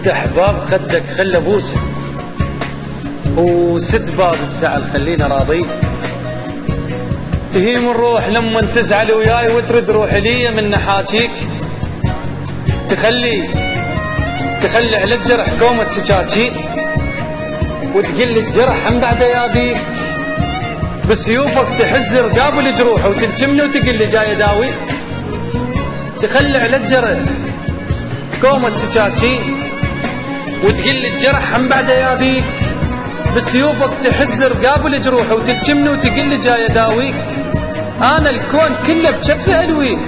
افتح باب خدك خله بوسه، وسد باب الزعل خلينا راضي. تهيم الروح لما تزعل وياي وترد روحي لي من نحاكيك، تخلي على الجرح كومة سكاكيك، وتقل الجرح من بعد يابيك، بسيوفك تحز رقاب الجروح وتلجمني وتقل لي جاي داوي. تخلي على الجرح كومة سكاكيك، وتقل الجرح من بعد يابيك، بسيوفك تحز رقاب الجروح وتلجمني وتقل لي جاي داويك. انا الكون كله بجفه الويك،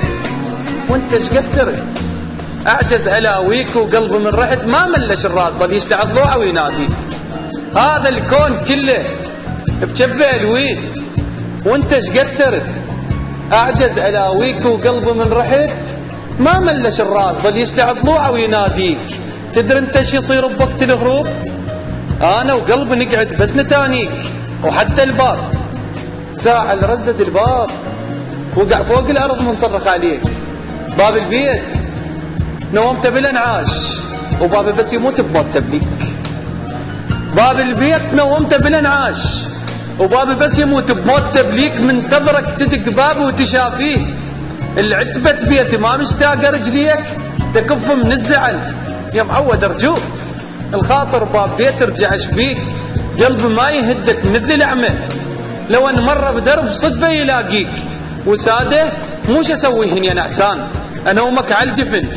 وانت ايش قدرت اعجز الاويك، وقلبي من رحت ما ملش الراس ظل يشلع ضلوعه وينادي. هذا الكون كله بجفه الويك، وانت ايش قدرت اعجز الاويك، وقلبي من رحت ما ملش الراس ظل يشلع ضلوعه ويناديك. تدري انت ايش يصير بوقت الغروب؟ انا وقلبي نقعد بس نتانيك، وحتى الباب ساعة رزة الباب وقع فوق الارض منصرخ عليك. باب البيت نومت بالانعاش، وبابي بس يموت بموت تبليك. باب البيت نومت بالانعاش، وبابي بس يموت بموت تبليك. منتظرك تدق بابي وتشافيه، العتبة بيتي ما مشتاقة رجليك تكف من الزعل. يا معود ارجوك الخاطر باب بيت ارجع شبيك، قلبي ما يهدك مثل الأعمى، لو ان مر بدرب صدفة يلاقيك. وساده موش اسويهن يا نعسان، انومك على الجفن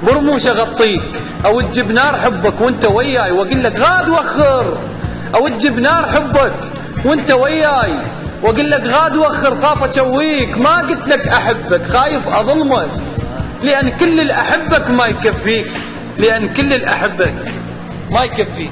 برموش اغطيك، او تجيب نار حبك وانت وياي واقول لك غاد وخر، او تجيب نار حبك وانت وياي واقول لك غاد وخر. خاف اشويك ما قلت لك احبك، خايف اظلمك لان كل اللي احبك ما يكفيك، لان كل اللي احبك ما يكفيك.